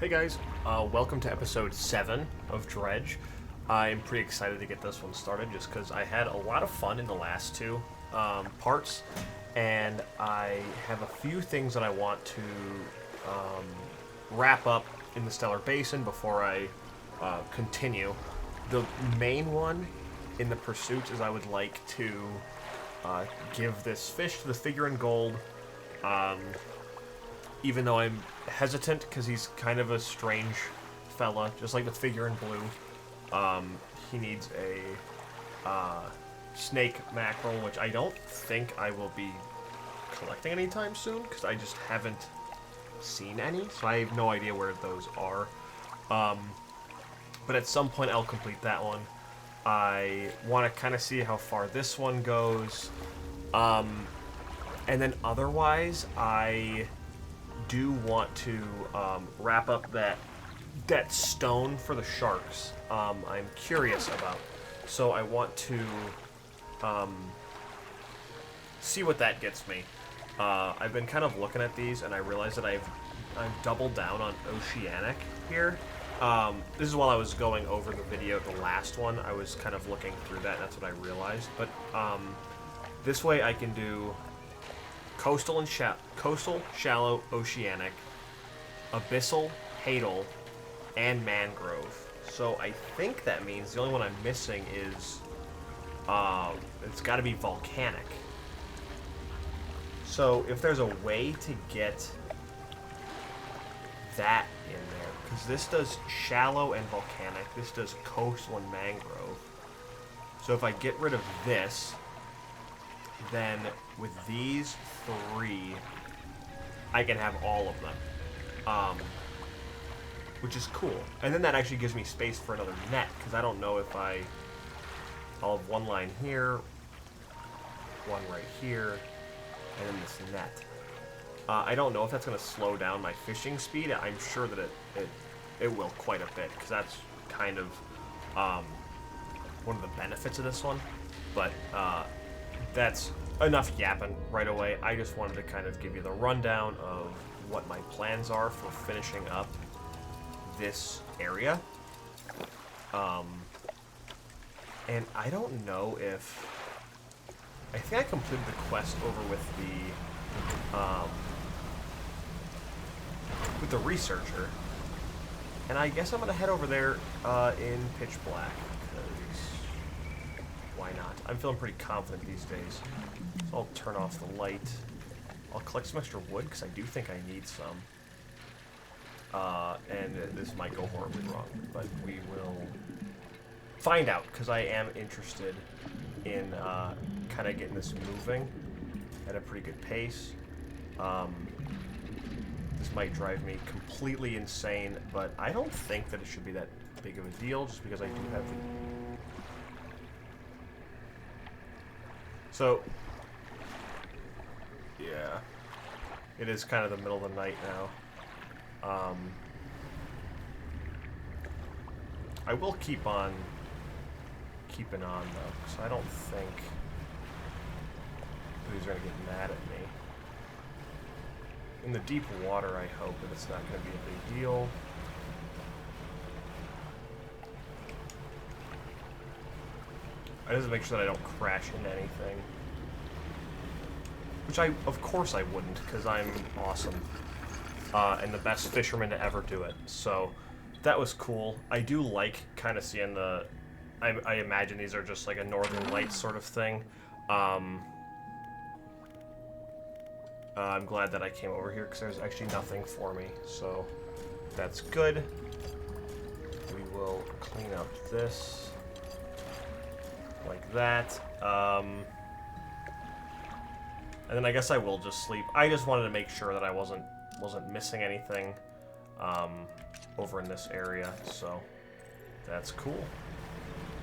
Hey guys, welcome to episode 7 of Dredge. I'm pretty excited to get this one started just because I had a lot of fun in the last two parts, and I have a few things that I want to wrap up in the Stellar Basin before I continue. The main one in the pursuits is I would like to give this fish to the figure in gold, even though I'm hesitant because he's kind of a strange fella, just like the figure in blue. He needs a snake mackerel, which I don't think I will be collecting anytime soon because I just haven't seen any, so I have no idea where those are. But at some point I'll complete that one. I want to kind of see how far this one goes. And then otherwise, I do want to wrap up that stone for the sharks. I'm curious about. So I want to see what that gets me. I've been kind of looking at these, and I realized that I've doubled down on oceanic here. This is while I was going over the video, the last one. I was kind of looking through that, and that's what I realized. But this way I can do coastal, shallow, oceanic, abyssal, hadal, and mangrove. So I think that means the only one I'm missing is it's got to be volcanic. So if there's a way to get that in there, because this does shallow and volcanic, this does coastal and mangrove. So if I get rid of this, then with these three, I can have all of them, which is cool. And then that actually gives me space for another net, because I don't know if I'll have one line here, one right here, and then this net. I don't know if that's going to slow down my fishing speed. I'm sure that it will quite a bit, because that's kind of one of the benefits of this one. But that's enough yapping right away. I just wanted to kind of give you the rundown of what my plans are for finishing up this area. And I don't know if... I think I completed the quest over with the researcher. And I guess I'm going to head over there in pitch black, because why not? I'm feeling pretty confident these days. So I'll turn off the light. I'll collect some extra wood, because I do think I need some. And this might go horribly wrong, but we will find out, because I am interested in kind of getting this moving at a pretty good pace. This might drive me completely insane, but I don't think that it should be that big of a deal, just because I do have the... So, yeah, it is kind of the middle of the night now. I will keep on keeping on, though, because I don't think these are going to get mad at me. In the deep water, I hope that it's not going to be a big deal. I just make sure that I don't crash into anything. Which of course I wouldn't, because I'm awesome. And the best fisherman to ever do it. So, that was cool. I do like kind of seeing the... I imagine these are just like a Northern Lights sort of thing. I'm glad that I came over here because there's actually nothing for me, so that's good. We will clean up this like that. And then I guess I will just sleep. I just wanted to make sure that I wasn't missing anything over in this area, so that's cool.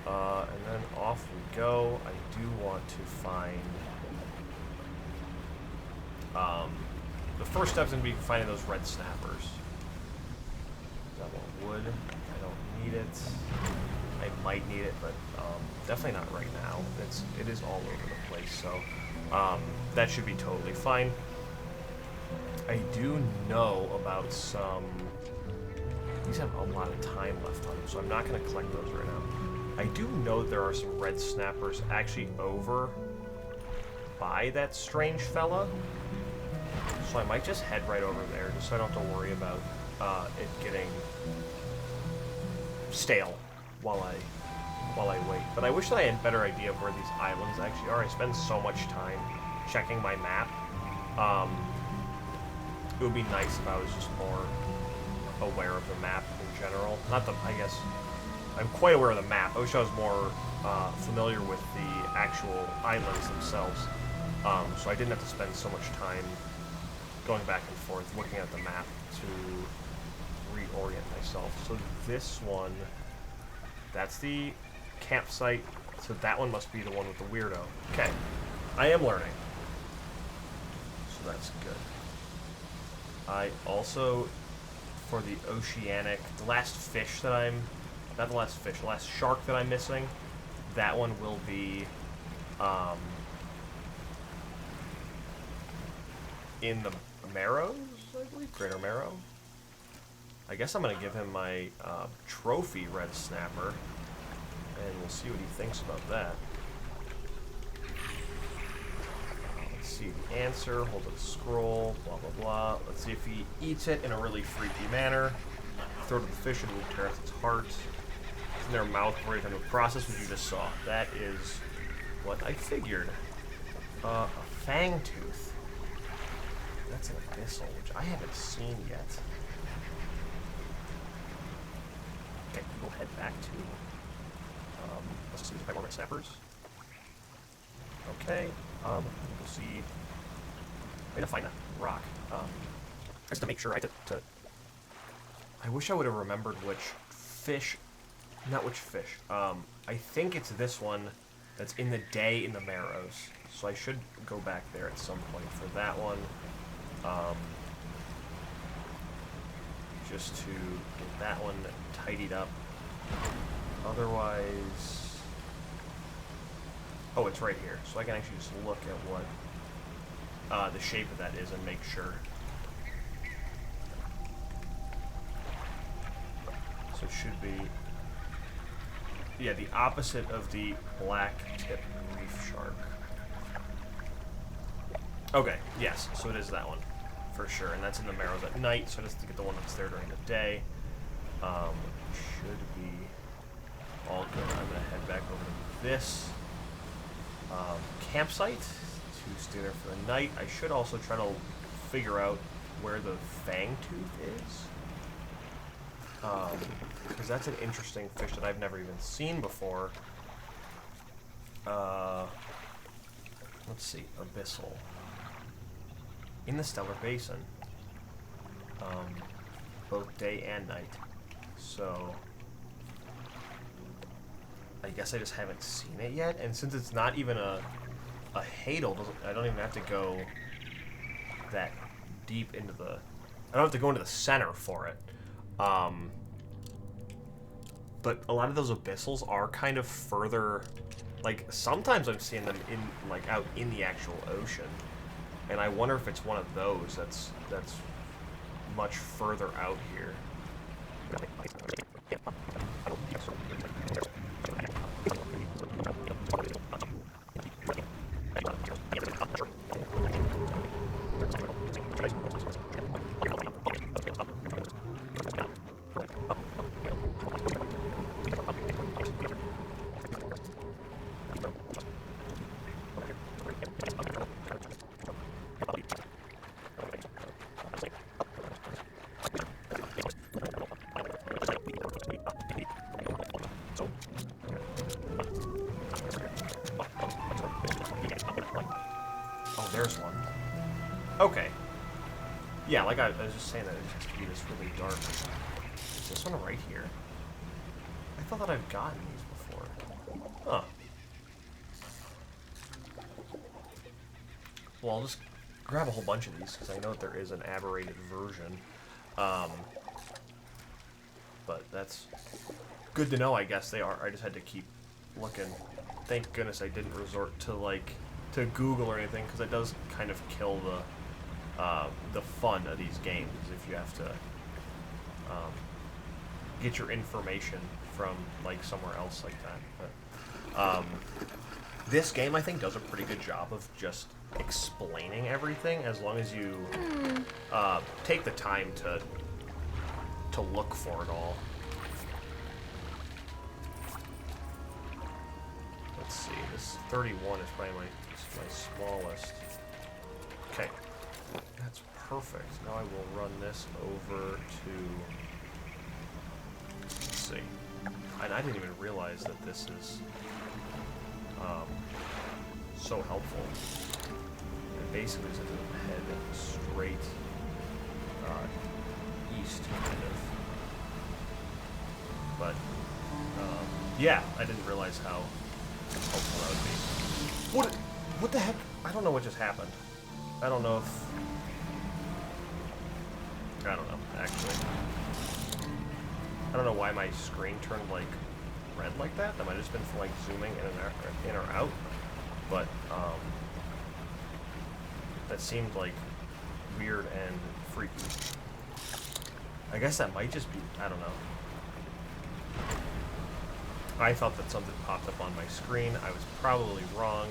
And then off we go. I do want to find... the first step's going to be finding those red snappers. That one wood. I don't need it. I might need it, but definitely not right now. It is all over the place, so that should be totally fine. I do know about some these have a lot of time left on them, so I'm not going to collect those right now. I do know there are some red snappers actually over by that strange fella, so I might just head right over there, just so I don't have to worry about it getting stale while I wait. But I wish that I had a better idea of where these islands actually are. I spend so much time checking my map. It would be nice if I was just more aware of the map in general. Not the, I guess, I'm quite aware of the map. I wish I was more familiar with the actual islands themselves. So I didn't have to spend so much time going back and forth looking at the map to reorient myself. So this one, that's the campsite. So that one must be the one with the weirdo. Okay, I am learning. So that's good. I also, for the oceanic, the last fish that I'm, not the last fish, the last shark that I'm missing, that one will be in the Marrows, I believe, Greater Marrow. I guess I'm going to give him my trophy red snapper, and we'll see what he thinks about that. Let's see the answer, hold it scroll, blah blah blah. Let's see if he eats it in a really freaky manner. Throw it to the fish and it will tear out its heart. It's in their mouth before you can process what you just saw. That is what I figured. A fang tooth. That's an abyssal, which I haven't seen yet. Okay, we'll head back to, let's see, my more red snappers. Okay, we'll see. I'm gonna find that rock. Just to make sure I wish I would have remembered which fish, not which fish. I think it's this one that's in the day in the Marrows. So I should go back there at some point for that one. Just to get that one tidied up. Otherwise, oh, it's right here. So I can actually just look at what the shape of that is and make sure. So it should be, yeah, the opposite of the black tip reef shark. Okay, yes, so it is that one, for sure, and that's in the Marrows at night, so I just have to get the one that's there during the day. Should be all good. I'm going to head back over to this campsite to stay there for the night. I should also try to figure out where the fang tooth is. Because that's an interesting fish that I've never even seen before. Let's see, abyssal. In the Stellar Basin. Both day and night. So, I guess I just haven't seen it yet, and since it's not even a hadal, I don't even have to go that deep into the... I don't have to go into the center for it. But a lot of those abyssals are kind of further... Like, sometimes I'm seeing them in, like, out in the actual ocean. And I wonder if it's one of those that's much further out here. There's one. Okay. Yeah, like I was just saying that it has to be this really dark. Is this one right here? I thought that I've gotten these before. Huh. Well, I'll just grab a whole bunch of these, because I know that there is an aberrated version. But that's good to know, I guess they are. I just had to keep looking. Thank goodness I didn't resort to, like, to Google or anything, because it does kind of kill the fun of these games if you have to get your information from like somewhere else like that. But this game, I think, does a pretty good job of just explaining everything, as long as you take the time to look for it all. Let's see, this 31 is probably my smallest. Okay, that's perfect. Now I will run this over to, let's see, and I didn't even realize that this is so helpful. It basically says head straight east, kind of. But yeah, I didn't realize how helpful that would be. What the heck? I don't know what just happened. I don't know if... I don't know, actually. I don't know why my screen turned, like, red like that. That might have just been from, like, zooming in or out. But, that seemed, like, weird and freaky. I guess that might just be... I don't know. I thought that something popped up on my screen. I was probably wrong.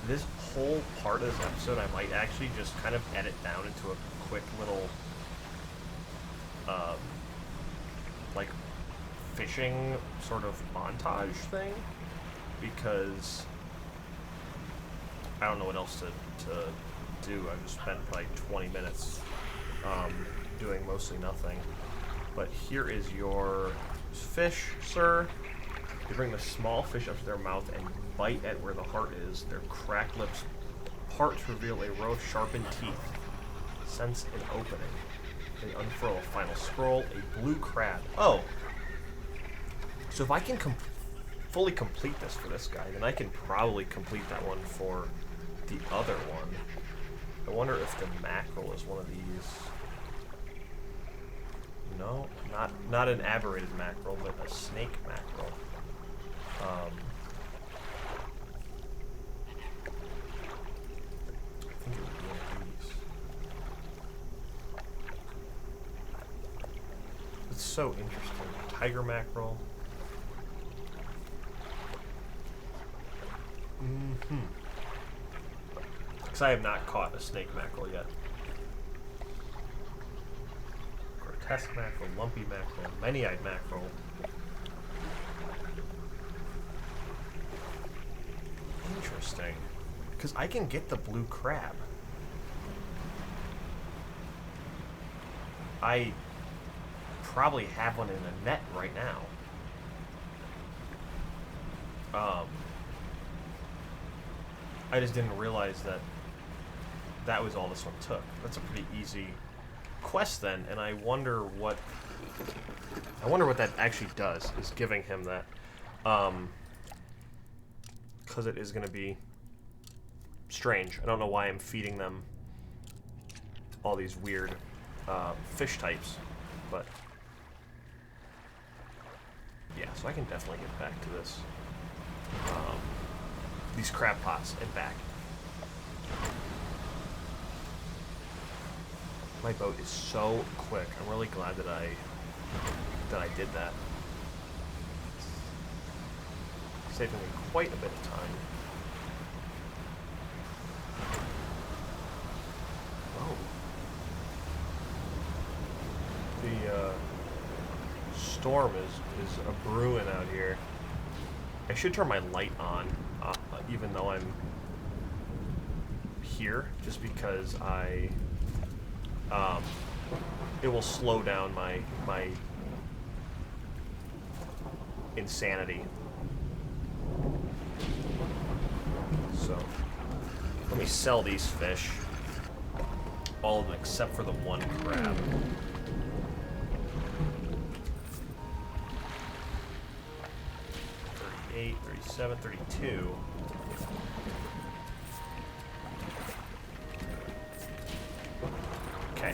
This whole part of this episode, I might actually just kind of edit down into a quick little, like, fishing sort of montage thing, because I don't know what else to do. I've just spent like 20 minutes doing mostly nothing. But here is your fish, sir. They bring the small fish up to their mouth and bite at where the heart is. Their cracked lips part to reveal a row of sharpened teeth. Sense an opening. They unfurl a final scroll, a blue crab. Oh! So if I can fully complete this for this guy, then I can probably complete that one for the other one. I wonder if the mackerel is one of these. No, not an aberrated mackerel, but a snake mackerel. I think it would be one of these. It's so interesting. Tiger mackerel. Because I have not caught a snake mackerel yet. Grotesque mackerel, lumpy mackerel, many-eyed mackerel. Interesting. Because I can get the blue crab. I probably have one in a net right now. I just didn't realize that was all this one took. That's a pretty easy quest then, and I wonder what that actually does, is giving him that. Because it is going to be strange. I don't know why I'm feeding them all these weird fish types, but yeah, so I can definitely get back to this. These crab pots and back. My boat is so quick. I'm really glad that I did that. It's saving me quite a bit of time. Oh. The storm is a brewing out here. I should turn my light on, even though I'm here, just because it will slow down my insanity. So let me sell these fish, all of them except for the one crab. 38, 37, 32. Okay.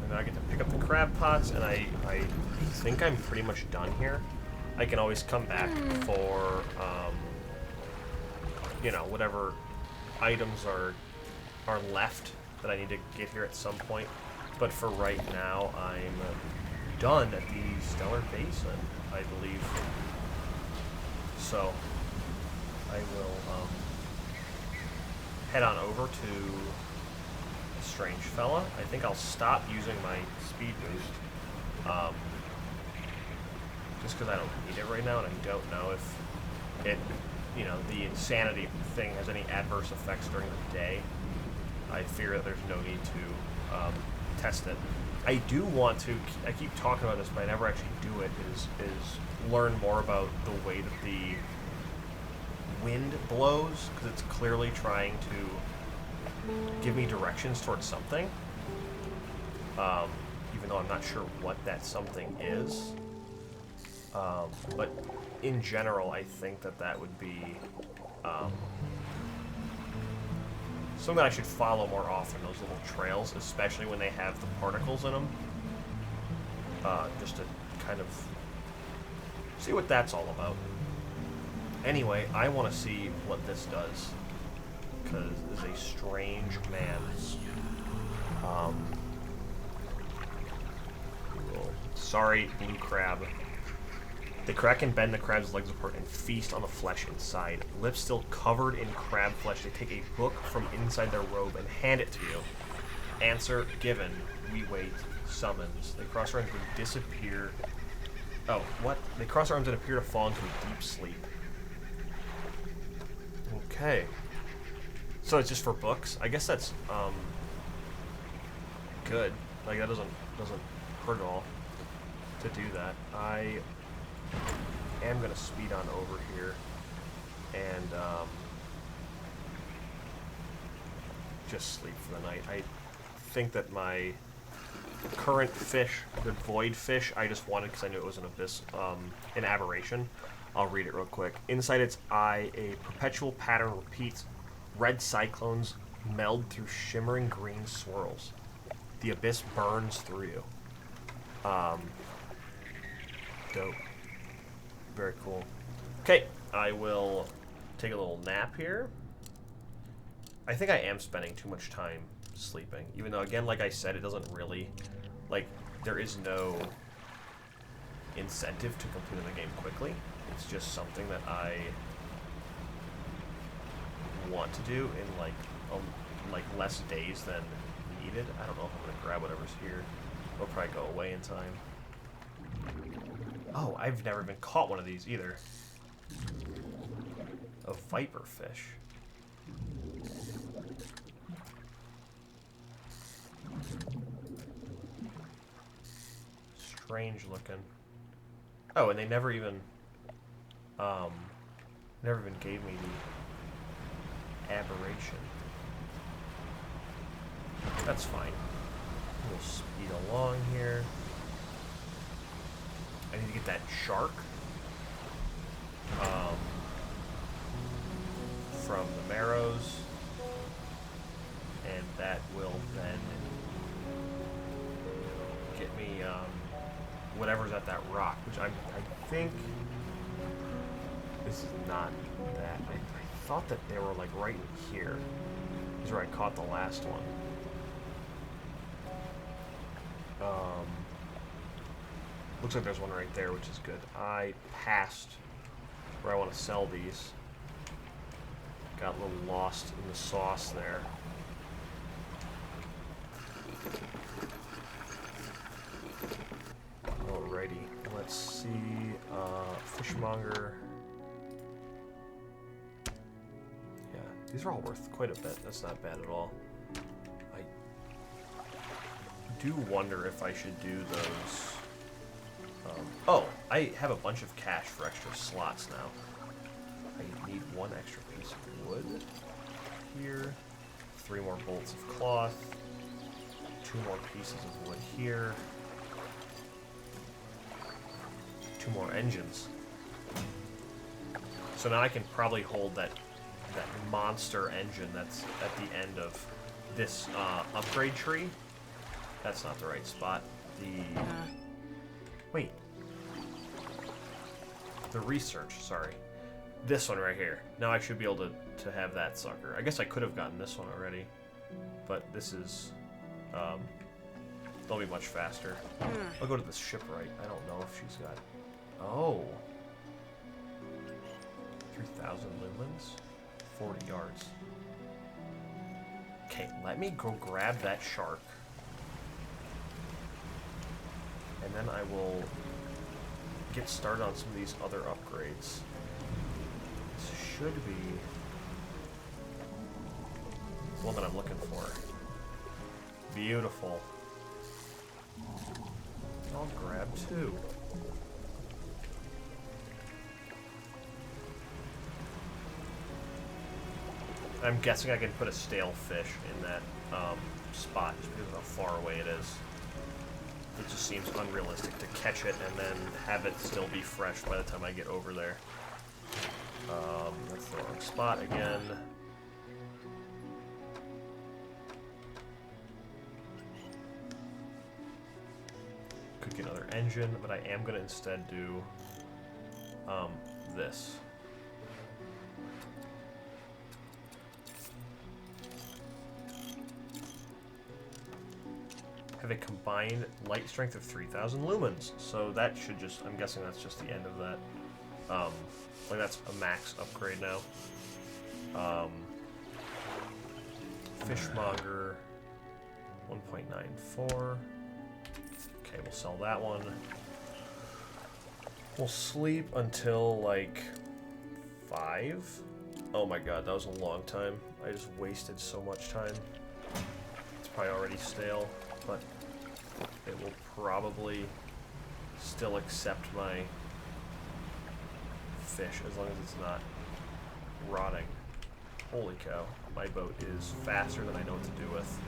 And now I get to pick up the crab pots, and I think I'm pretty much done here. I can always come back for, you know, whatever items are left that I need to get here at some point. But for right now, I'm done at the Stellar Basin, I believe. So I will head on over to a strange fella. I think I'll stop using my speed boost. Just because I don't need it right now, and I don't know if it, you know, the insanity thing has any adverse effects during the day. I fear that there's no need to test it. I do want to, I keep talking about this, but I never actually do it, is learn more about the way that the wind blows, because it's clearly trying to give me directions towards something, even though I'm not sure what that something is. But in general, I think that that would be something that I should follow more often, those little trails, especially when they have the particles in them, just to kind of see what that's all about. Anyway, I want to see what this does, because this is a strange man. Sorry, blue crab. They crack and bend the crab's legs apart and feast on the flesh inside. Lips still covered in crab flesh, they take a book from inside their robe and hand it to you. Answer given. We wait. Summons. They cross arms and disappear. Oh, what? They cross arms and appear to fall into a deep sleep. Okay. So it's just for books? I guess that's, good. Like, that doesn't hurt at all to do that. I am going to speed on over here and just sleep for the night. I think that my current fish, the void fish, I just wanted because I knew it was an abyss, an aberration. I'll read it real quick. Inside its eye, a perpetual pattern repeats. Red cyclones meld through shimmering green swirls. The abyss burns through you. Dope. Very cool. Okay, I will take a little nap here. I think I am spending too much time sleeping, even though, again, like I said, it doesn't really, like, there is no incentive to complete the game quickly. It's just something that I want to do in, like less days than needed. I don't know if I'm going to grab whatever's here. It'll probably go away in time. Oh, I've never even caught one of these either. A viper fish. Strange looking. Oh, and they never even gave me the aberration. That's fine. We'll speed along here. I need to get that shark from the marrows, and that will then get me whatever's at that rock, which I think this is not that. I thought that they were like right in here. This is where I caught the last one. Looks like there's one right there, which is good. I passed where I want to sell these. Got a little lost in the sauce there. Alrighty, let's see. Fishmonger. Yeah, these are all worth quite a bit. That's not bad at all. I do wonder if I should do those. Oh, I have a bunch of cash for extra slots now. I need one extra piece of wood here, 3 more bolts of cloth, 2 more pieces of wood here, 2 more engines. So now I can probably hold that monster engine that's at the end of this upgrade tree. That's not the right spot. Wait. The research, sorry. This one right here. Now I should be able to have that sucker. I guess I could have gotten this one already. but this is, they'll be much faster. I'll go to the shipwright. I don't know if she's got, oh, 3,000 lumens, 40 yards. Okay, let me go grab that shark. And then I will get started on some of these other upgrades. This should be the one that I'm looking for. Beautiful. I'll grab 2. I'm guessing I can put a stale fish in that spot just because of how far away it is. It just seems unrealistic to catch it and then have it still be fresh by the time I get over there. That's the wrong spot again. Could get another engine, but I am going to instead do this. Have a combined light strength of 3,000 lumens. So that should just, I'm guessing that's just the end of that. Like that's a max upgrade now. Fishmonger, 1.94. Okay, we'll sell that one. We'll sleep until like 5. Oh my god, that was a long time. I just wasted so much time. It's probably already stale, but it will probably still accept my fish as long as it's not rotting. Holy cow, my boat is faster than I know what to do with.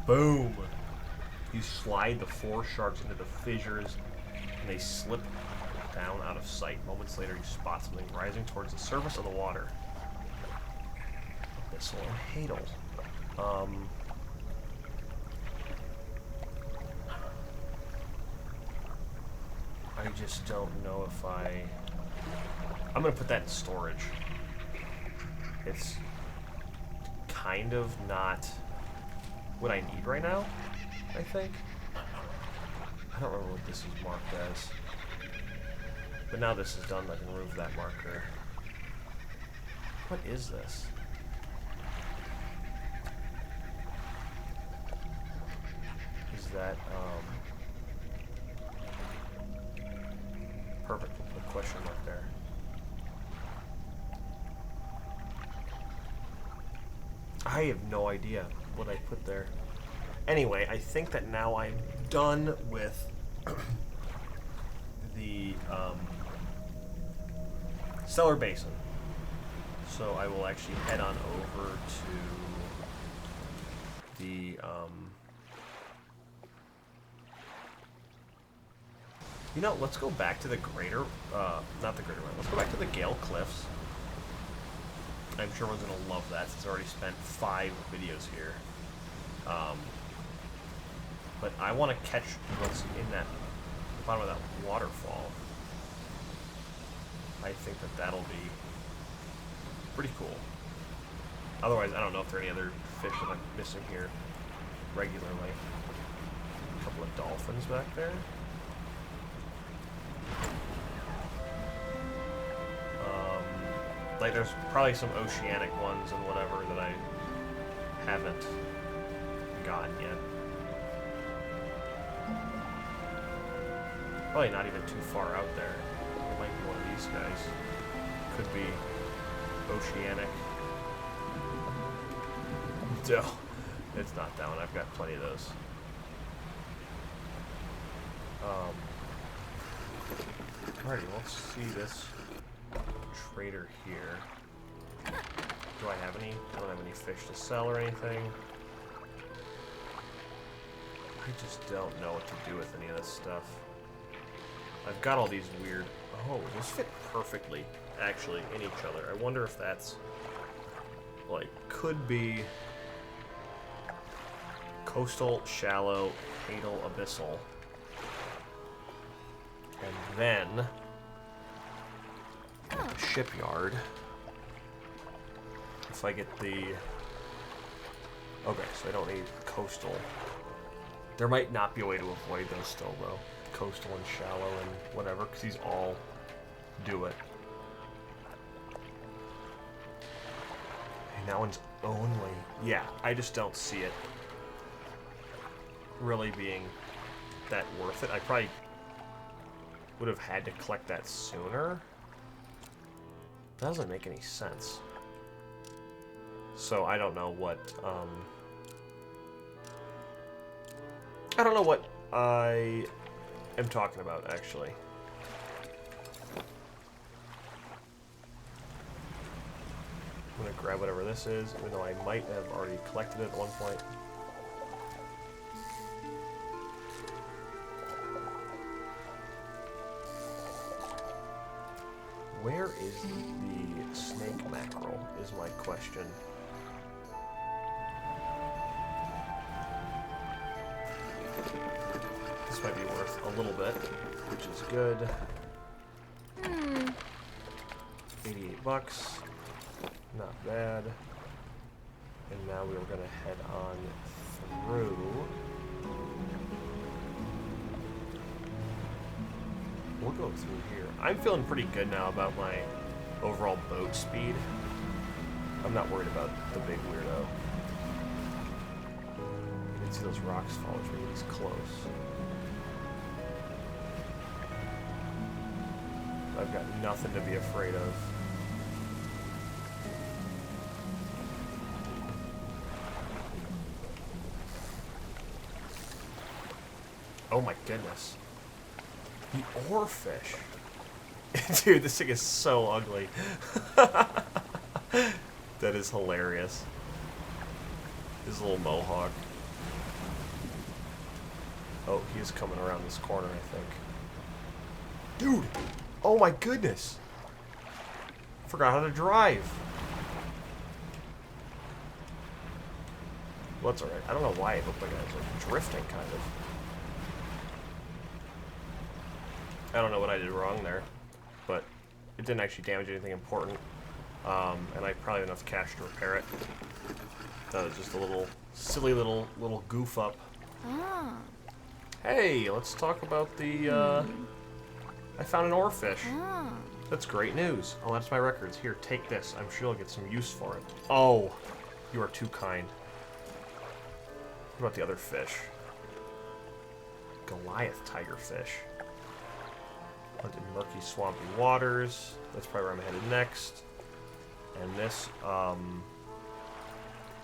Boom! You slide the 4 sharks into the fissures and they slip down out of sight. Moments later you spot something rising towards the surface of the water. Abyssal and Hadal. I just don't know if I'm gonna put that in storage. It's kind of not what I need right now, I think. I don't remember what this is marked as. But now this is done, I can remove that marker. What is this? Is that, perfect, with a question mark there. I have no idea what I put there. Anyway, I think that now I'm done with the Stellar Basin. So I will actually head on over to the you know, let's go back to the greater not the greater one. Let's go back to the Gale Cliffs. I'm sure everyone's gonna love that since I already spent 5 videos here. But I want to catch what's in that bottom of that waterfall. I think that that'll be pretty cool. Otherwise, I don't know if there are any other fish that I'm missing here regularly. A couple of dolphins back there. Like there's probably some oceanic ones and whatever that I haven't gotten yet. Probably not even too far out there. It might be one of these guys. Could be oceanic. No, it's not that one. I've got plenty of those. Alrighty, let's see this trader here. Do I have any? I don't have any fish to sell or anything. I just don't know what to do with any of this stuff. I've got all these weird... Oh, those fit perfectly, actually, in each other. I wonder if that's, like, could be coastal, shallow, hadal, abyssal. And then shipyard. if I get the... Okay, so I don't need coastal. There might not be a way to avoid those still, though. Coastal and shallow and whatever, because these all do it. And that one's only... Yeah, I just don't see it really being that worth it. I probably would have had to collect that sooner. That doesn't make any sense. So I don't know what, I don't know what I am talking about, actually. I'm gonna grab whatever this is, even though I might have already collected it at one point. Where is the snake mackerel, is my question. This might be worth a little bit, which is good. 88 bucks. Not bad. And now we are going to head on through. We'll go through here. I'm feeling pretty good now about my overall boat speed. I'm not worried about the big weirdo. You can see those rocks fall, which means he's close. I've got nothing to be afraid of. Oh my goodness. The oarfish. Dude, this thing is so ugly. That is hilarious. His little mohawk. Oh, he's coming around this corner, I think. Dude! Oh my goodness! Forgot how to drive. Well, that's alright. I don't know why it looked like I was like drifting, kind of. I don't know what I did wrong there, but it didn't actually damage anything important, and I probably have enough cash to repair it. That was just a little silly little goof up. Ah. Hey, let's talk about the. I found an oarfish. Ah. That's great news. Oh, that's my records. Here, take this. I'm sure you'll get some use for it. Oh, you are too kind. What about the other fish? Goliath tigerfish. Hunted murky, swampy waters. That's probably where I'm headed next. And this,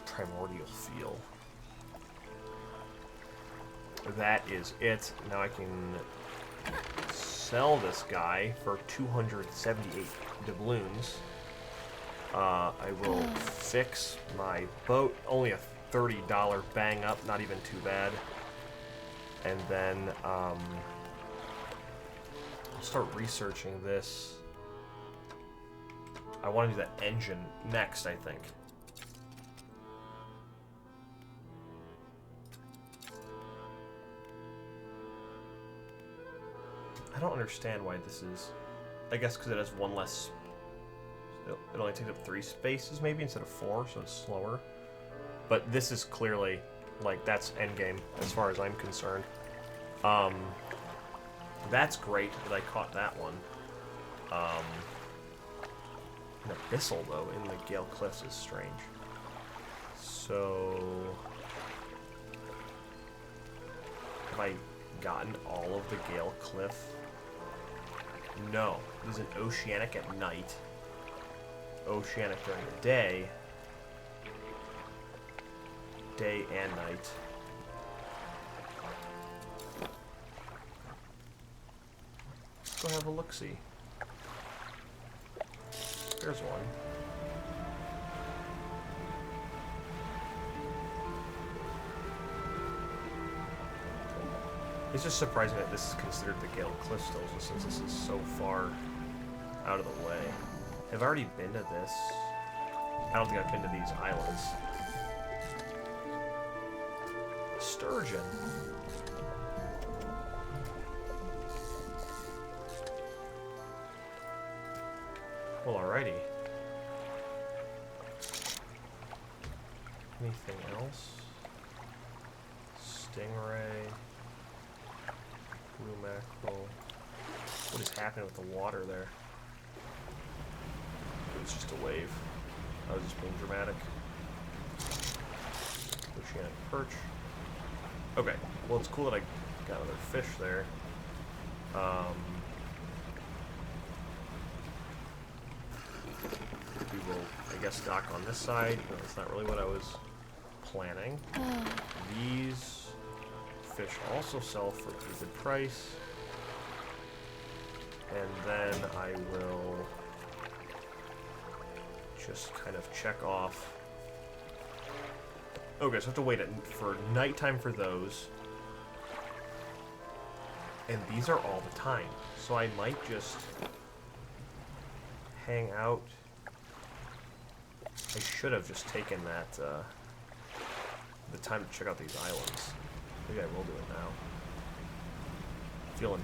primordial feel. That is it. Now I can sell this guy for 278 doubloons. I will fix my boat. Only a $30 bang up, not even too bad. And then, I'll start researching this. I want to do that engine next, I think. I don't understand why this is... I guess because it has one less... It only takes up 3 spaces, maybe, instead of 4, so it's slower. But this is clearly, like, that's endgame, as far as I'm concerned. That's great that I caught that one. An abyssal, though, in the Gale Cliffs is strange. So... Have I gotten all of the Gale Cliff? No. There's an oceanic at night. Oceanic during the day. Day and night. Let's go have a look-see. There's one. It's just surprising that this is considered the Gale Cliffs still, just since this is so far out of the way. Have I already been to this? I don't think I've been to these islands. Sturgeon. Well, alrighty. Anything else? Stingray. Blue mackerel. What is happening with the water there? It was just a wave. I was just being dramatic. Oceanic perch. Okay, well it's cool that I got another fish there. We will, I guess, dock on this side. No, that's not really what I was planning. These fish also sell for a pretty good price. And then I will just kind of check off. Okay, so I have to wait for nighttime for those. And these are all the time. So I might just hang out. I should have just taken that, the time to check out these islands. Maybe I will do it now. Feeling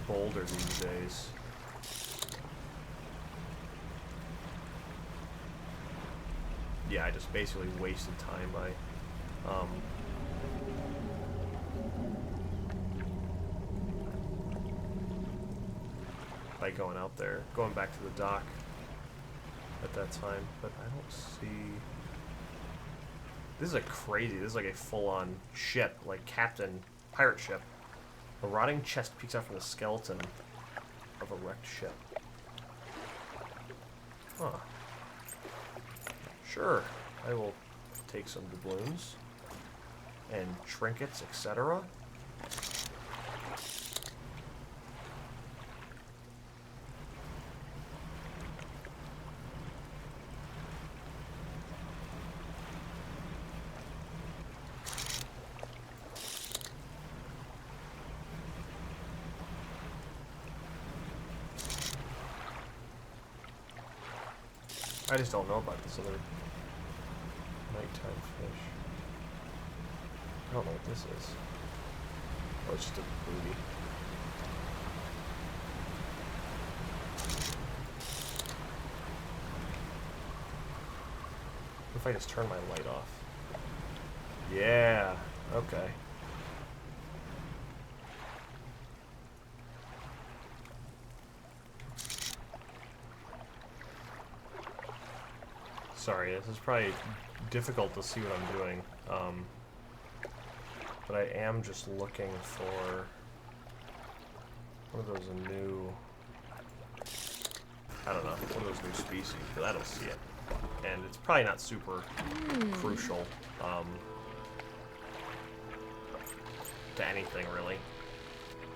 bolder these days. Yeah, I just basically wasted time by going out there, going back to the dock at that time, but I don't see... This is a crazy, this is like a full-on ship, like captain, pirate ship. A rotting chest peeks out from the skeleton of a wrecked ship. Huh. Sure, I will take some doubloons and trinkets, etc. I just don't know about this other nighttime fish. I don't know what this is. Oh, it's just a booty. What if I just turn my light off? Yeah, okay. Sorry, this is probably difficult to see what I'm doing, but I am just looking for one of those new, I don't know, one of those new species, because I don't see it, and it's probably not super crucial to anything, really.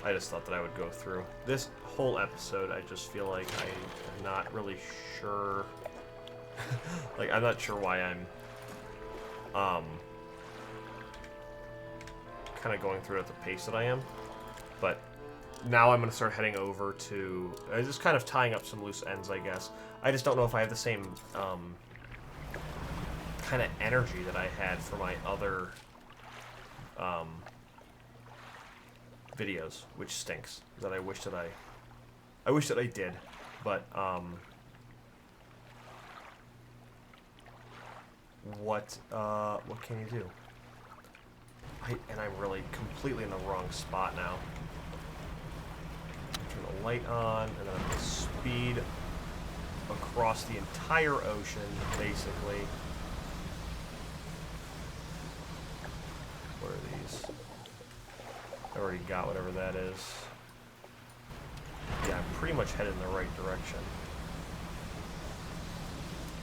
I just thought that I would go through. This whole episode, I just feel like I'm not really sure... like, I'm not sure why I'm kind of going through it at the pace that I am, but now I'm going to start heading over to just kind of tying up some loose ends, I guess. I just don't know if I have the same kind of energy that I had for my other videos, which stinks. That I wish that I did, but what can you do? And I'm really completely in the wrong spot now. Turn the light on, and then I'm going to speed across the entire ocean, basically. What are these? I already got whatever that is. Yeah, I'm pretty much headed in the right direction.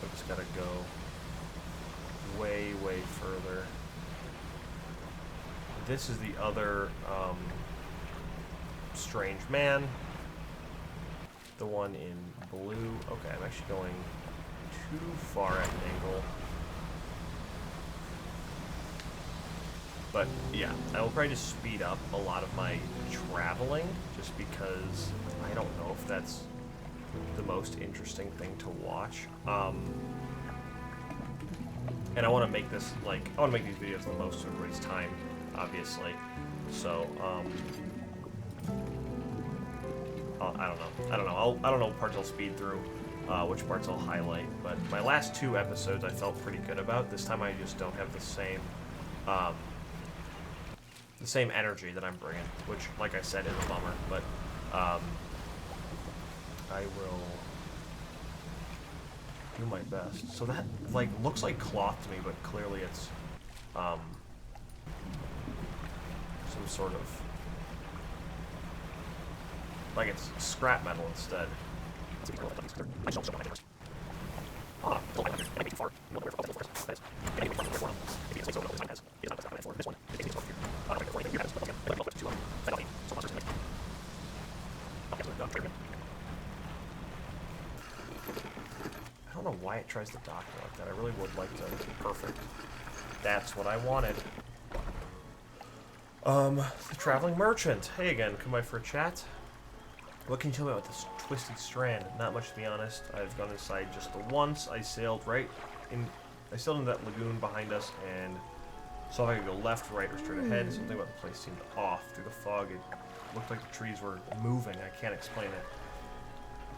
I've just got to go way, way further. This is the other strange man. The one in blue. Okay, I'm actually going too far at an angle. But yeah, I will probably just speed up a lot of my traveling just because I don't know if that's the most interesting thing to watch. And I want to make this, like, I want to make these videos the most of everybody's time, obviously. So, I don't know. I don't know what parts I'll speed through. which parts I'll highlight. But my last 2 episodes I felt pretty good about. This time I just don't have the same energy that I'm bringing, which, like I said, is a bummer. But I will do my best. So that, like, looks like cloth to me, but clearly it's some sort of, like, it's scrap metal instead. I don't know why it tries to dock me like that. I really would like to. Perfect. That's what I wanted. The Traveling Merchant. Hey again, come by for a chat. What can you tell me about this Twisted Strand? Not much, to be honest. I've gone inside just the once. I sailed into that lagoon behind us and saw if I could go left, right, or straight ahead. Something about the place seemed off. Through the fog, it looked like the trees were moving. I can't explain it.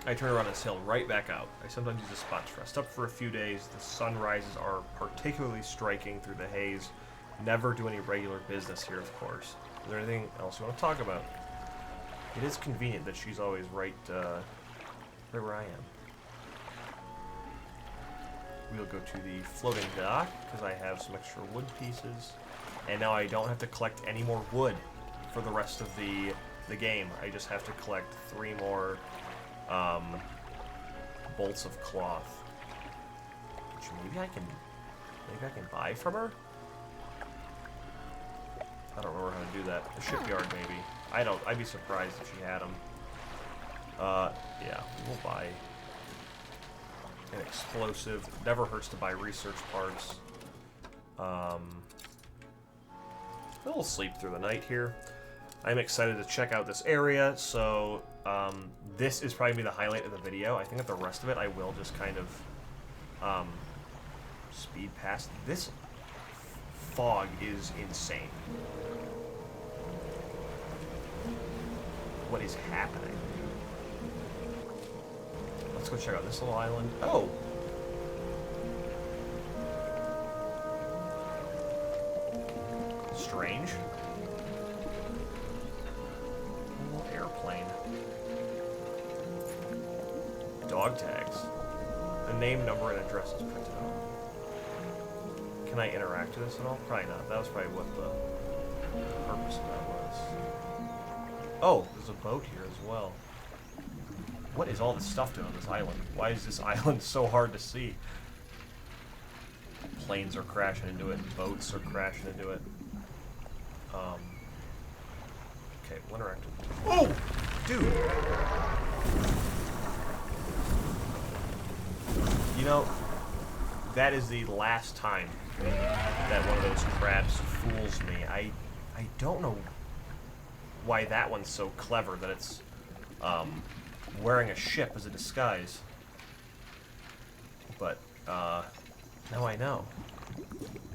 I turned around and sailed right back out. I sometimes use the spot to rest up for a few days. The sunrises are particularly striking through the haze. Never do any regular business here, of course. Is there anything else you want to talk about? It is convenient that she's always right where I am. We'll go to the floating dock, because I have some extra wood pieces. And now I don't have to collect any more wood for the rest of the game. I just have to collect 3 more bolts of cloth. Which maybe I can buy from her? I don't remember how to do that. The shipyard, maybe. I'd be surprised if she had them. Yeah, we'll buy an explosive. Never hurts to buy research parts. We'll sleep through the night here. I'm excited to check out this area, so this is probably the highlight of the video. I think that the rest of it I will just kind of speed past. This fog is insane. What is happening? Let's go check out this little island. Oh! Strange. A little airplane. Dog tags. A name, number, and address is printed out. Can I interact with this at all? Probably not. That was probably what the purpose of that was. Oh, there's a boat here as well. What is all this stuff doing on this island? Why is this island so hard to see? Planes are crashing into it, boats are crashing into it. Okay, we'll interact with... Oh! Dude! You know, that is the last time that one of those crabs fools me. I don't know why that one's so clever that it's wearing a ship as a disguise. But now I know.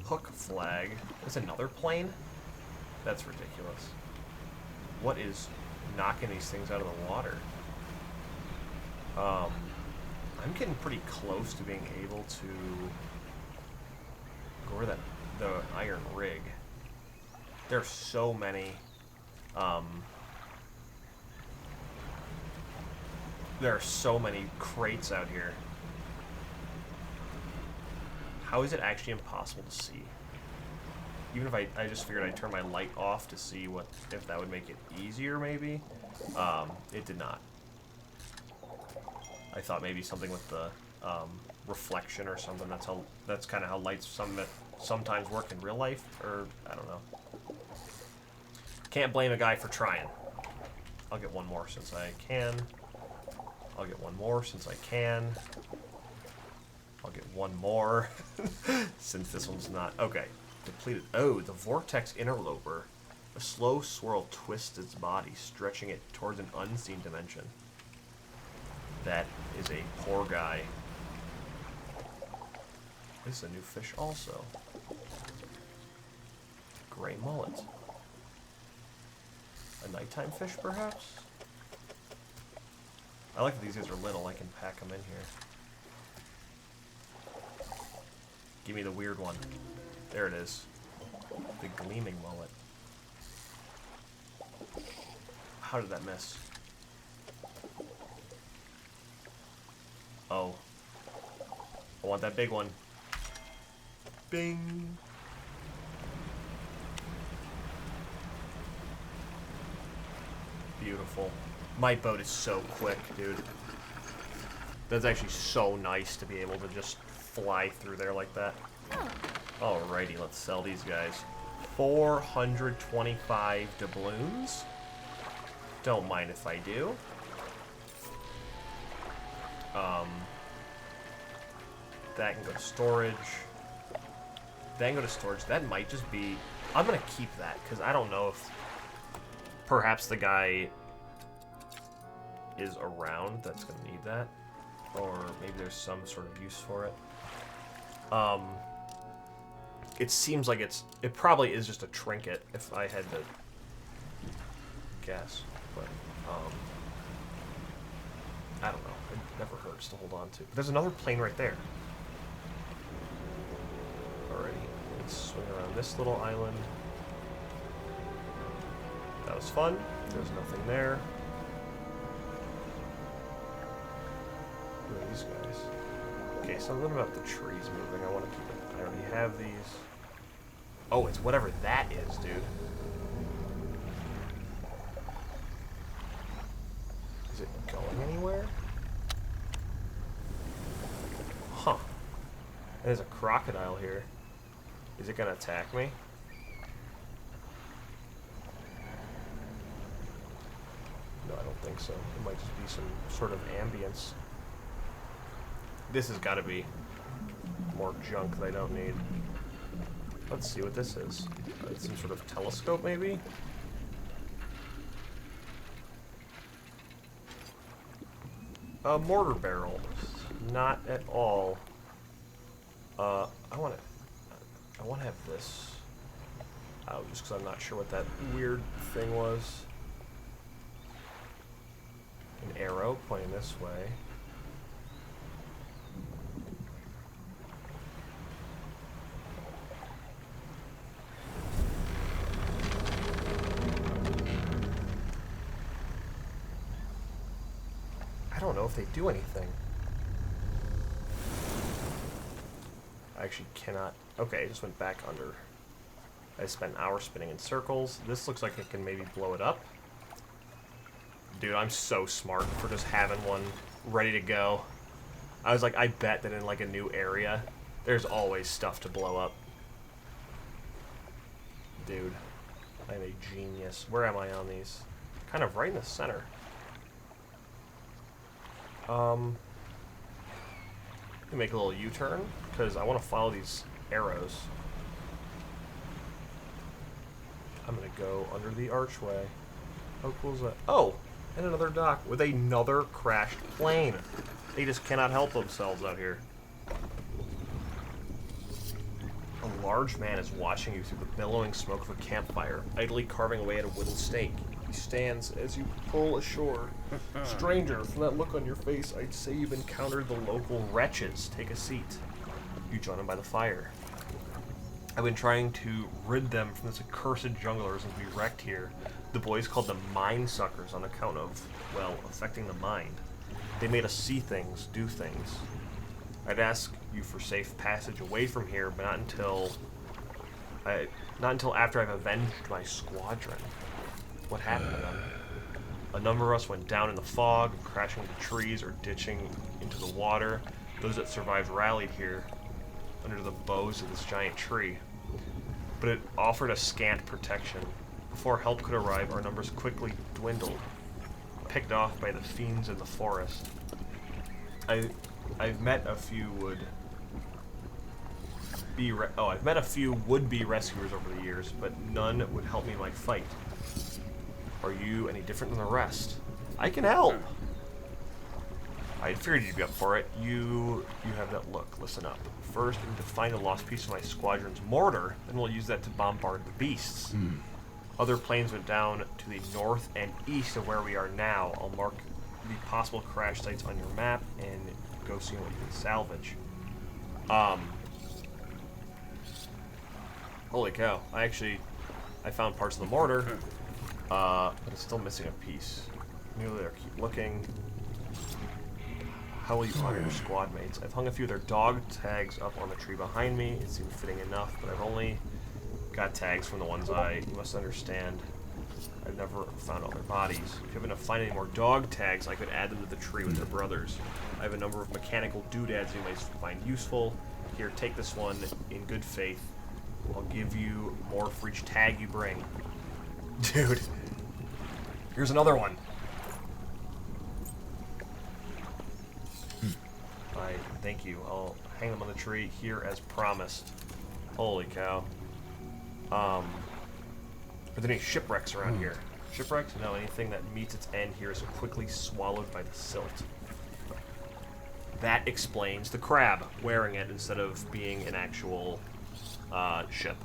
Hook flag. There's another plane? That's ridiculous. What is knocking these things out of the water? I'm getting pretty close to being able to go over the iron rig. There's so many there are so many crates out here. How is it actually impossible to see? Even if I just figured I'd turn my light off to see if that would make it easier, maybe. It did not. I thought maybe something with the reflection or something. That's kind of how lights sometimes work in real life, or I don't know. Can't blame a guy for trying. I'll get one more since I can. I'll get one more since I can. I'll get one more since this one's not. Okay. Depleted. Oh, the Vortex Interloper. A slow swirl twists its body, stretching it towards an unseen dimension. That is a poor guy. This is a new fish also. Gray mullet. A nighttime fish, perhaps? I like that these guys are little. I can pack them in here. Give me the weird one. There it is. The gleaming mullet. How did that miss? Oh. I want that big one. Bing! Beautiful. My boat is so quick, dude. That's actually so nice to be able to just fly through there like that. Alrighty, let's sell these guys. 425 doubloons. Don't mind if I do. That can go to storage. That can go to storage. That might just be... I'm going to keep that, because I don't know if... Perhaps the guy is around that's going to need that. Or maybe there's some sort of use for it. It seems like it probably is just a trinket, if I had to guess. But, I don't know. It never hurts to hold on to. But there's another plane right there. Alrighty. Let's swing around this little island. That was fun. There's nothing there. Who are these guys? Okay, something about the trees moving. I want to keep it. I already have these. Oh, it's whatever that is, dude. Is it going anywhere? Huh. There's a crocodile here. Is it gonna attack me? No, I don't think so. It might just be some sort of ambience. This has got to be more junk that I don't need. Let's see what this is. It's some sort of telescope, maybe? A mortar barrel. Not at all. I want to have this. Oh, just because I'm not sure what that weird thing was. An arrow pointing this way. I don't know if they do anything. I actually cannot... Okay, I just went back under. I spent an hour spinning in circles. This looks like it can maybe blow it up. Dude, I'm so smart for just having one ready to go. I was like, I bet that in like a new area, there's always stuff to blow up. Dude, I'm a genius. Where am I on these? Kind of right in the center. Let me make a little U-turn, because I want to follow these arrows. I'm going to go under the archway. How cool is that? Oh! And another dock with another crashed plane. They just cannot help themselves out here. A large man is watching you through the billowing smoke of a campfire, idly carving away at a wooden stake. He stands as you pull ashore. Stranger, from that look on your face, I'd say you've encountered the local wretches. Take a seat. You join them by the fire. I've been trying to rid them from this accursed jungler since we wrecked here. The boys called them mind suckers on account of, well, affecting the mind. They made us see things, do things. I'd ask you for safe passage away from here, but not until after I've avenged my squadron. What happened to them? A number of us went down in the fog, crashing into trees or ditching into the water. Those that survived rallied here under the boughs of this giant tree. But it offered us scant protection. Before help could arrive, our numbers quickly dwindled, picked off by the fiends in the forest. I've met a few would-be rescuers over the years, but none would help me in my fight. Are you any different than the rest? I can help! I figured you'd be up for it. You have that look. Listen up. First, we need to find a lost piece of my squadron's mortar, then we'll use that to bombard the beasts. Other planes went down to the north and east of where we are now. I'll mark the possible crash sites on your map and go see what you can salvage. Holy cow. I found parts of the mortar, but it's still missing a piece. Nearly there. Keep looking. How will you honor your squad mates? I've hung a few of their dog tags up on the tree behind me. It seemed fitting enough, but I've only got tags from the ones you must understand. I've never found all their bodies. If you happen to find any more dog tags, I could add them to the tree with their brothers. I have a number of mechanical doodads you might find useful. Here, take this one in good faith. I'll give you more for each tag you bring. Dude. Here's another one. Thank you. I'll hang them on the tree here as promised. Holy cow. Are there any shipwrecks around here? Shipwrecks? No, anything that meets its end here is quickly swallowed by the silt. That explains the crab wearing it instead of being an actual ship.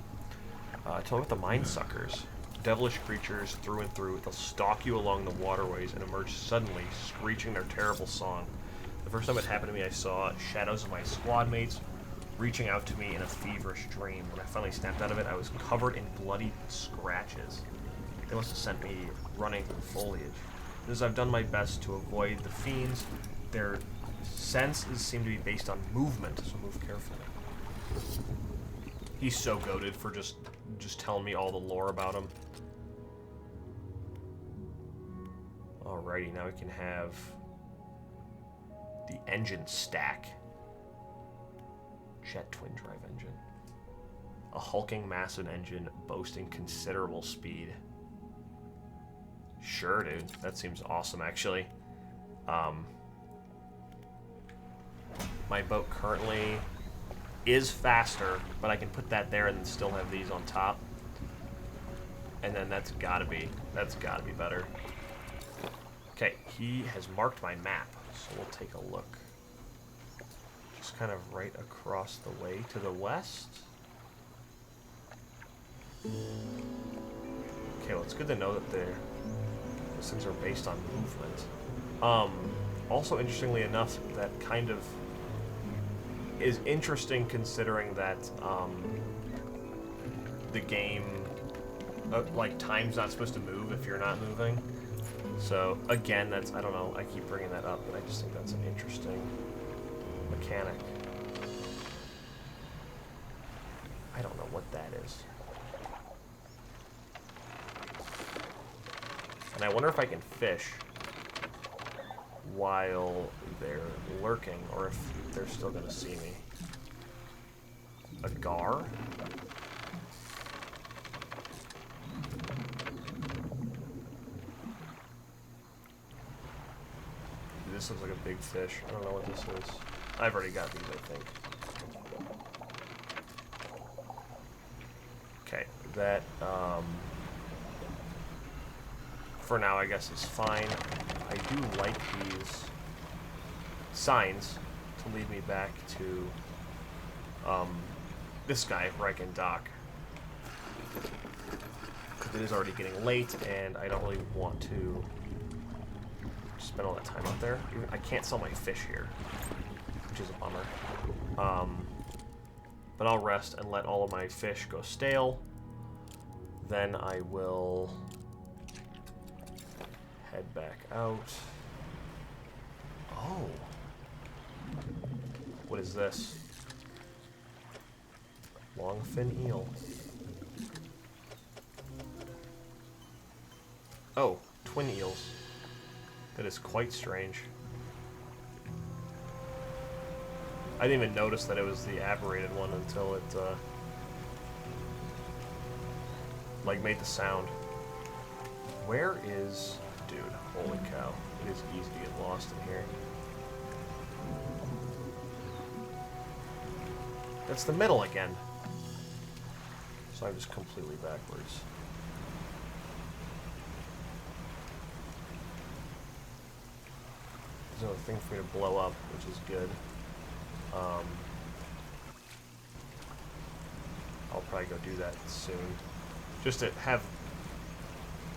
Tell me about the mine suckers. Devilish creatures through and through. They'll stalk you along the waterways and emerge suddenly, screeching their terrible song. The first time it happened to me, I saw shadows of my squad mates reaching out to me in a feverish dream. When I finally snapped out of it, I was covered in bloody scratches. They must have sent me running through the foliage. As I've done my best to avoid the fiends, their senses seem to be based on movement, so move carefully. He's so goated for just telling me all the lore about him. Alrighty, now we can have the engine stack. Jet twin drive engine. A hulking massive engine boasting considerable speed. Sure, dude. That seems awesome, actually. My boat currently is faster, but I can put that there and still have these on top. And then that's gotta be better. Okay, he has marked my map, so we'll take a look. Just kind of right across the way to the west. Okay, well, it's good to know that those things are based on movement. Also, interestingly enough, that kind of is interesting considering that the game, like, time's not supposed to move if you're not moving. So, again, that's, I don't know, I keep bringing that up, but I just think that's an interesting mechanic. I don't know what that is. And I wonder if I can fish while they're lurking, or if they're still going to see me. A gar? This looks like a big fish. I don't know what this is. I've already got these, I think. Okay, that, for now, I guess is fine. I do like these signs to lead me back to, this guy where I can dock. Because it is already getting late, and I don't really want to spend all that time out there. I can't sell my fish here, which is a bummer. But I'll rest and let all of my fish go stale. Then I will head back out. Oh. What is this? Longfin eel. Oh, twin eels. That is quite strange. I didn't even notice that it was the aberrated one until it, like, made the sound. Where is... Dude, holy cow. It is easy to get lost in here. That's the middle again. So I'm just completely backwards. There's another thing for me to blow up, which is good. I'll probably go do that soon. Just to have...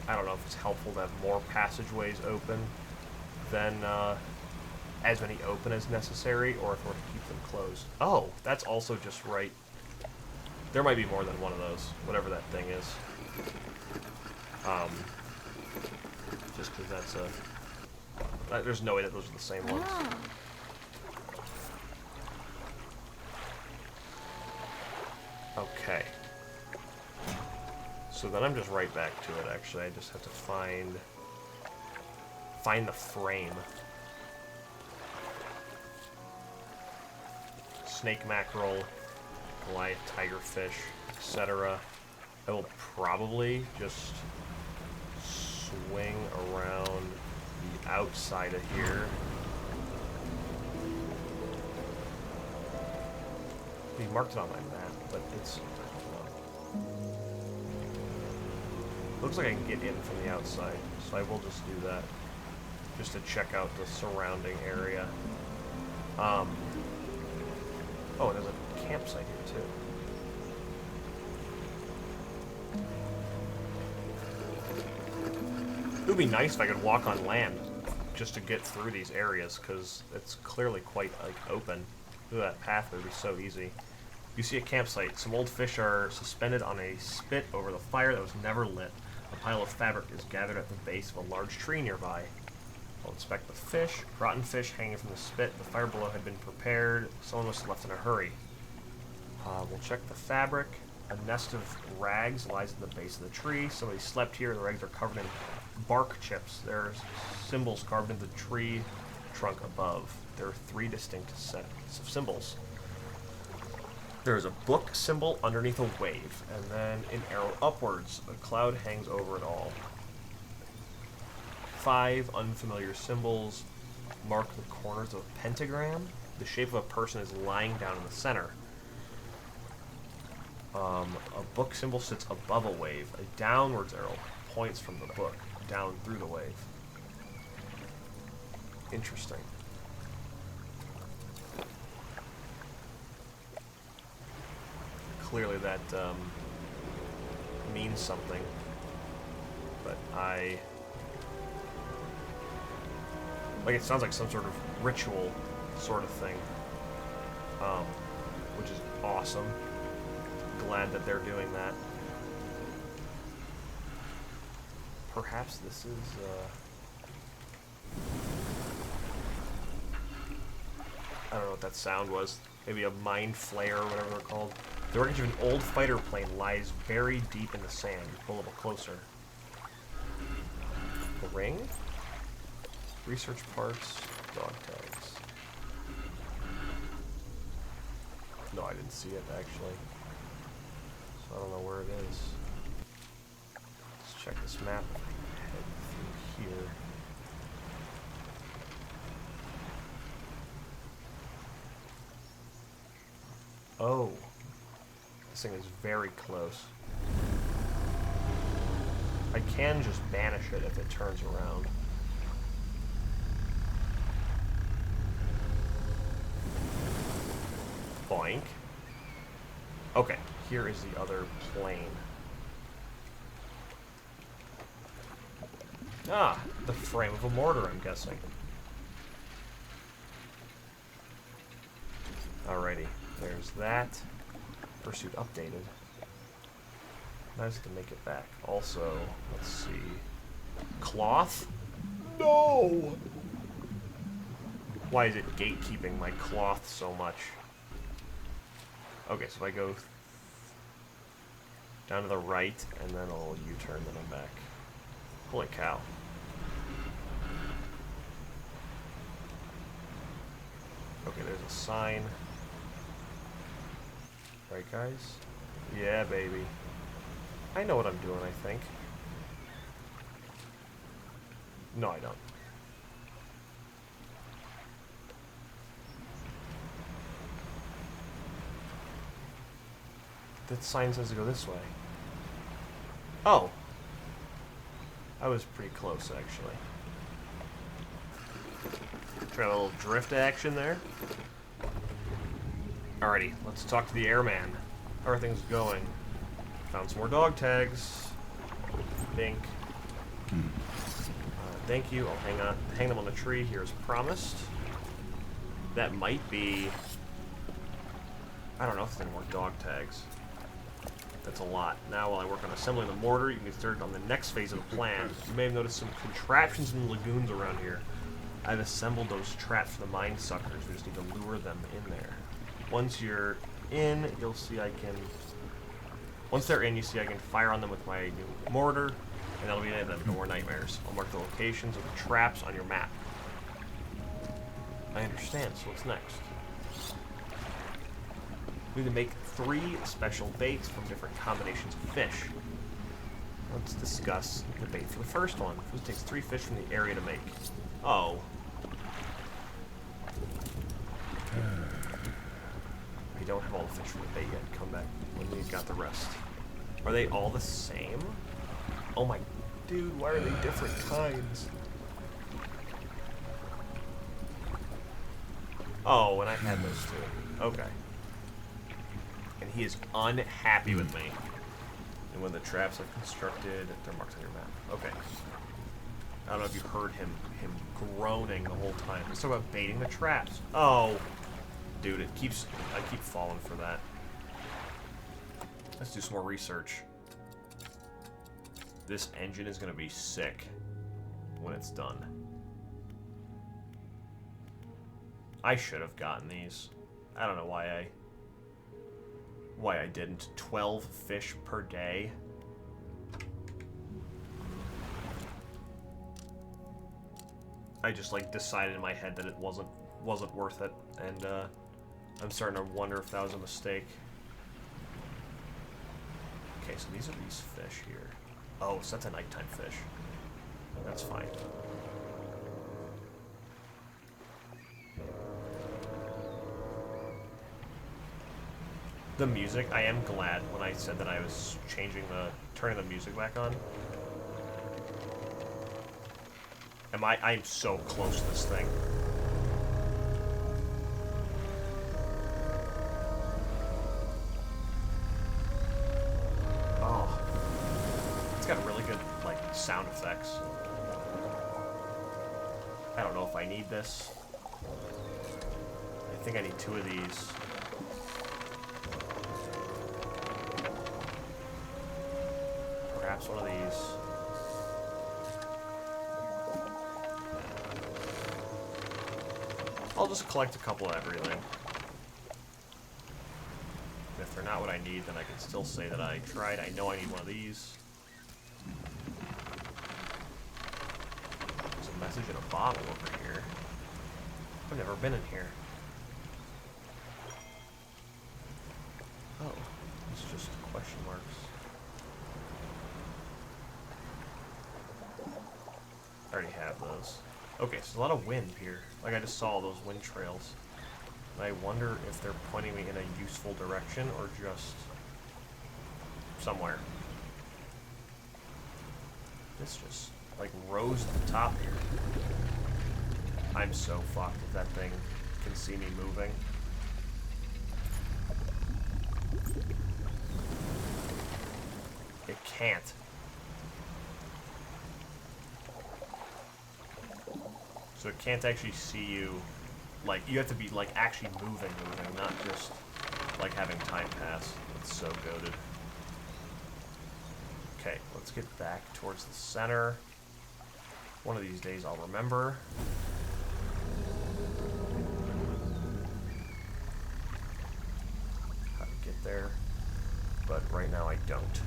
I don't know if it's helpful to have more passageways open. then as many open as necessary, or if we were to keep them closed. Oh, that's also just right. There might be more than one of those, whatever that thing is. Just because that's a... there's no way that those are the same ones. Okay. So then I'm just right back to it, actually. I just have to find the frame. Snake mackerel, Goliath tigerfish, etc. I will probably just swing around the outside of here. We marked it on my map, but it's... looks like I can get in from the outside, so I will just do that. Just to check out the surrounding area. Oh, there's a campsite here, too. It would be nice if I could walk on land just to get through these areas, because it's clearly quite, like, open. Through that path would be so easy. You see a campsite. Some old fish are suspended on a spit over the fire that was never lit. A pile of fabric is gathered at the base of a large tree nearby. I'll inspect the fish. Rotten fish hanging from the spit. The fire below had been prepared. Someone must have left in a hurry. We'll check the fabric. A nest of rags lies at the base of the tree. Somebody slept here. The rags are covered in bark chips. There are symbols carved into the tree trunk above. There are 3 distinct sets of symbols. There is a book symbol underneath a wave, and then an arrow upwards. A cloud hangs over it all. 5 unfamiliar symbols mark the corners of a pentagram. The shape of a person is lying down in the center. A book symbol sits above a wave. A downwards arrow points from the book down through the wave. Interesting. Clearly that means something, but like, it sounds like some sort of ritual sort of thing, which is awesome. Glad that they're doing that. Perhaps this is I don't know what that sound was. Maybe a mind flare or whatever they're called. The wreckage of an old fighter plane lies buried deep in the sand. You pull a little closer. The ring? Research parts, dog tags. No, I didn't see it, actually. So I don't know where it is. Let's check this map. Head through here. Oh. This thing is very close. I can just banish it if it turns around. Boink. Okay, here is the other plane. Ah, the frame of a mortar, I'm guessing. Alrighty, there's that. Pursuit updated. Nice to make it back. Also, let's see. Cloth? No! Why is it gatekeeping my cloth so much? Okay, so if I go down to the right, and then I'll U-turn, then I'm back. Holy cow. Okay, there's a sign. Right, guys? Yeah, baby. I know what I'm doing, I think. No, I don't. That sign says to go this way. Oh. I was pretty close, actually. Try a little drift action there. Alrighty, let's talk to the airman. How are things going? Found some more dog tags. Bink. Thank you. I'll hang them on the tree here as promised. That might be... I don't know if it's any more dog tags. That's a lot. Now, while I work on assembling the mortar, you can get started on the next phase of the plan. You may have noticed some contraptions in the lagoons around here. I've assembled those traps for the mine suckers. We just need to lure them in there. Once you're in, you'll see I can... Once they're in, you see I can fire on them with my new mortar, and that'll be it. No more nightmares. I'll mark the locations of the traps on your map. I understand, so what's next? We need to make 3 special baits from different combinations of fish. Let's discuss the bait for the first one. It takes 3 fish from the area to make. Oh. We don't have all the fish from the bait yet. Come back when we've got the rest. Are they all the same? Oh my... Dude, why are they different kinds? Oh, and I had those too. Okay. And he is unhappy with me. And when the traps I've constructed, they're marked on your map. Okay. I don't know if you heard him groaning the whole time. Let's talk about baiting the traps. Oh. Dude, I keep falling for that. Let's do some more research. This engine is going to be sick when it's done. I should have gotten these. I don't know why I didn't. 12 fish per day. I just like decided in my head that it wasn't worth it, and I'm starting to wonder if that was a mistake. Okay, so these are these fish here. Oh, so that's a nighttime fish. That's fine. The music, I am glad when I said that I was turning the music back on. I'm so close to this thing. Oh. It's got really good, like, sound effects. I don't know if I need this. I think I need 2 of these. Perhaps one of these. I'll just collect a couple of everything. And if they're not what I need, then I can still say that I tried. I know I need one of these. There's a message in a bottle over here. I've never been in here. Oh, it's just question marks. I already have those. Okay, so a lot of wind here. Like I just saw those wind trails. And I wonder if they're pointing me in a useful direction or just somewhere. This just like rose to the top here. I'm so fucked if that thing can see me moving. It can't. So it can't actually see you, like, you have to be, like, actually moving, not just, like, having time pass. It's so goated. Okay, let's get back towards the center. One of these days I'll remember. How to get there. But right now I don't.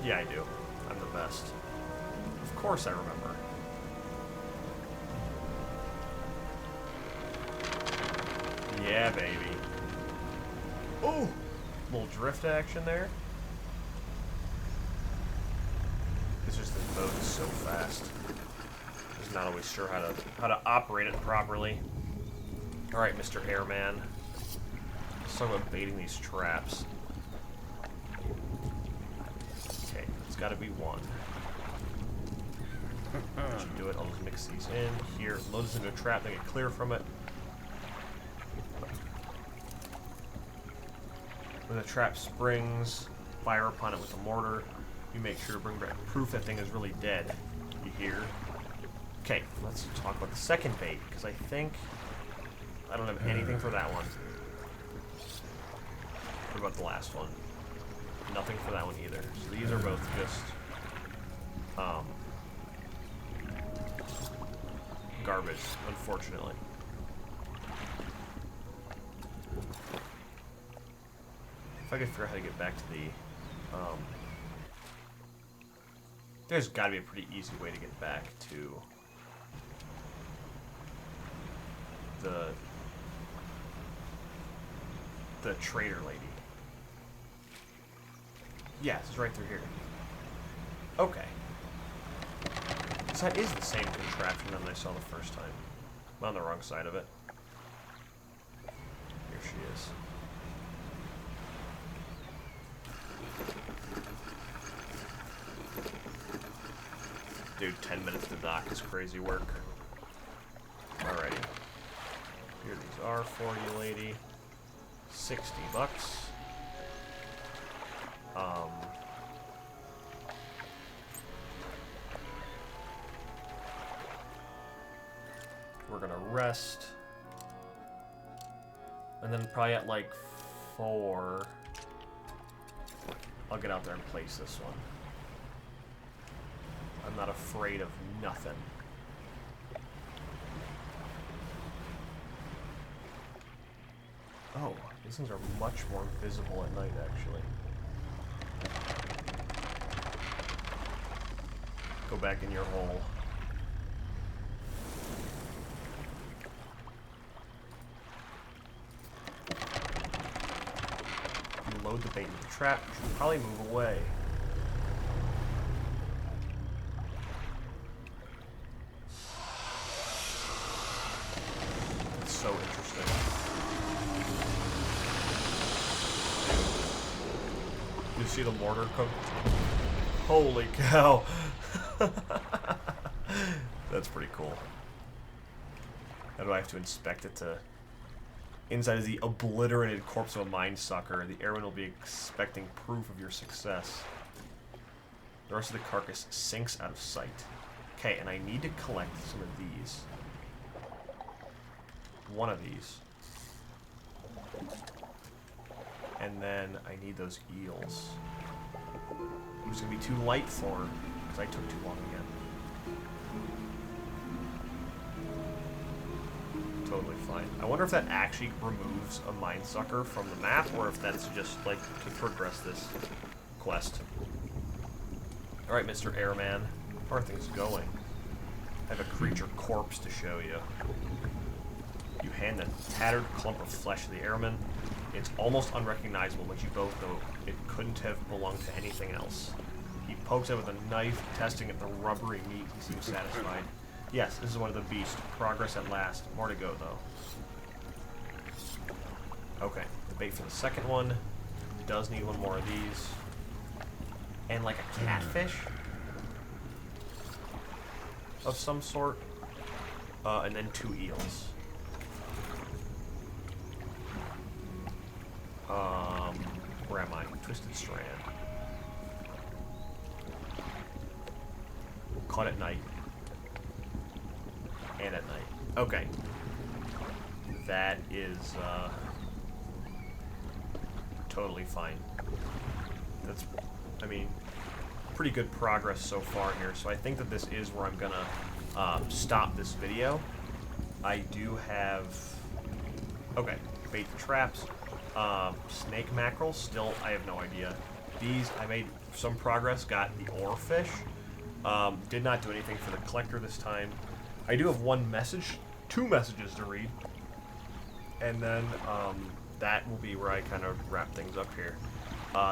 Yeah, I do. I'm the best. Of course I remember. Yeah, baby. Ooh! Little drift action there. It's just this boat is so fast. Just not always sure how to operate it properly. Alright, Mr. Airman. Let's talk about baiting these traps. Got to be 1. I should do it. I'll just mix these in here. Load this into a trap. Then get clear from it. When the trap springs, fire upon it with a mortar. You make sure to bring back proof that thing is really dead. You hear? Okay, let's talk about the second bait, because I think I don't have anything for that one. What about the last one? Nothing for that one either. So these are both just garbage, unfortunately. If I could figure out how to get back to the there's got to be a pretty easy way to get back to the trader lady. Yes, it's right through here. Okay. So that is the same contraption that I saw the first time. I'm on the wrong side of it. Here she is. Dude, 10 minutes to dock is crazy work. Alrighty. Here these are for you, lady. 60 bucks. We're gonna rest. And then probably at like 4, I'll get out there and place this one. I'm not afraid of nothing. Oh, these things are much more visible at night, actually. Go back in your hole. You load the bait into the trap, you should probably move away. It's so interesting. You see the mortar cook? Holy cow! That's pretty cool. How do I have to inspect it to... Inside is the obliterated corpse of a mine sucker. The airman will be expecting proof of your success. The rest of the carcass sinks out of sight. Okay, and I need to collect some of these. One of these. And then I need those eels. It's going to be too light for, because I took too long again. Totally fine. I wonder if that actually removes a mine sucker from the map, or if that's just, like, to progress this quest. Alright, Mr. Airman. How are things going? I have a creature corpse to show you. You hand a tattered clump of flesh to the airman. It's almost unrecognizable, but you both know it couldn't have belonged to anything else. He pokes it with a knife, testing at the rubbery meat. He seems satisfied. Yes, this is one of the beasts. Progress at last. More to go, though. Okay, the bait for the second one. Does need one more of these. And like a catfish of some sort. And then 2 eels. Where am I? Twisted Strand. Caught at night. And at night. Okay. That is, totally fine. That's, I mean, pretty good progress so far here. So I think that this is where I'm gonna, stop this video. I do have, okay, bait the traps. Snake mackerel, still, I have no idea. These, I made some progress, got the oarfish. Did not do anything for the collector this time. I do have 2 messages to read. And then, that will be where I kind of wrap things up here.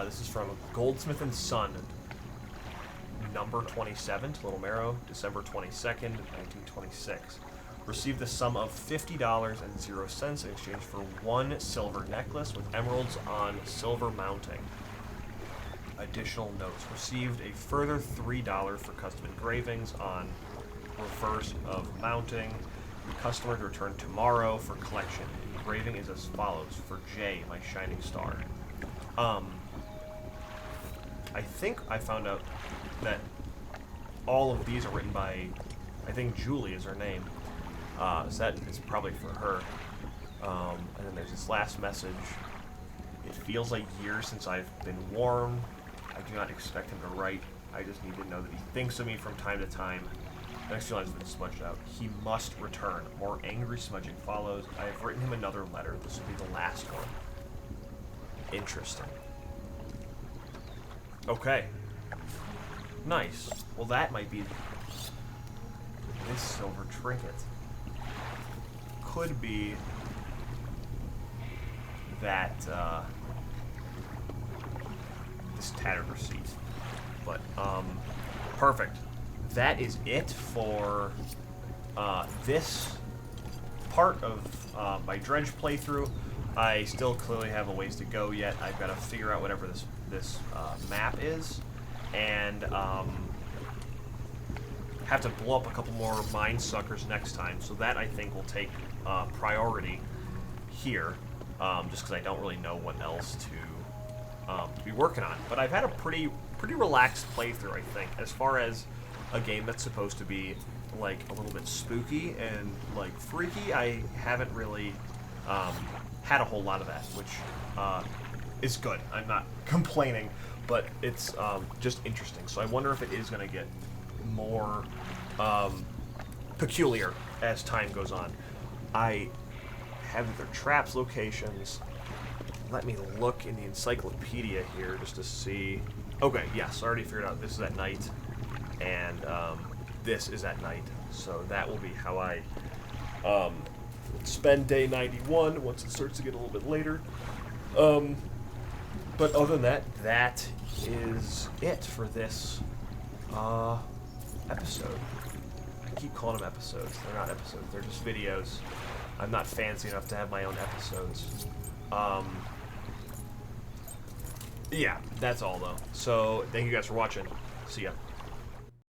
This is from Goldsmith and Son, number 27 to Little Marrow, December 22nd, 1926. Received the sum of $50.00 in exchange for 1 silver necklace with emeralds on silver mounting. Additional notes. Received a further $3 for custom engravings on reverse of mounting. The customer to return tomorrow for collection. Engraving is as follows. For J, my shining star. I think I found out that all of these are written by, I think Julie is her name. So that is probably for her. And then there's this last message. It feels like years since I've been warned. I do not expect him to write. I just need to know that he thinks of me from time to time. The next few lines have been smudged out. He must return. More angry smudging follows. I have written him another letter. This will be the last one. Interesting. Okay. Nice. Well, that might be this silver trinket. Could be that this tattered receipt. But perfect. That is it for this part of my Dredge playthrough. I still clearly have a ways to go yet. I've got to figure out whatever this map is, and have to blow up a couple more mine suckers next time. So that, I think, will take priority here, just because I don't really know what else to be working on. But I've had a pretty relaxed playthrough, I think, as far as a game that's supposed to be like a little bit spooky and like freaky. I haven't really had a whole lot of that, which is good. I'm not complaining, but it's just interesting. So I wonder if it is going to get more peculiar as time goes on. I have their traps locations. Let me look in the encyclopedia here just to see. Okay, yes, I already figured out this is at night, and this is at night. So that will be how I spend day 91 once it starts to get a little bit later. But other than that, that is it for this episode. I keep calling them episodes. They're not episodes. They're just videos. I'm not fancy enough to have my own episodes. Yeah, that's all though. So thank you guys for watching. See ya.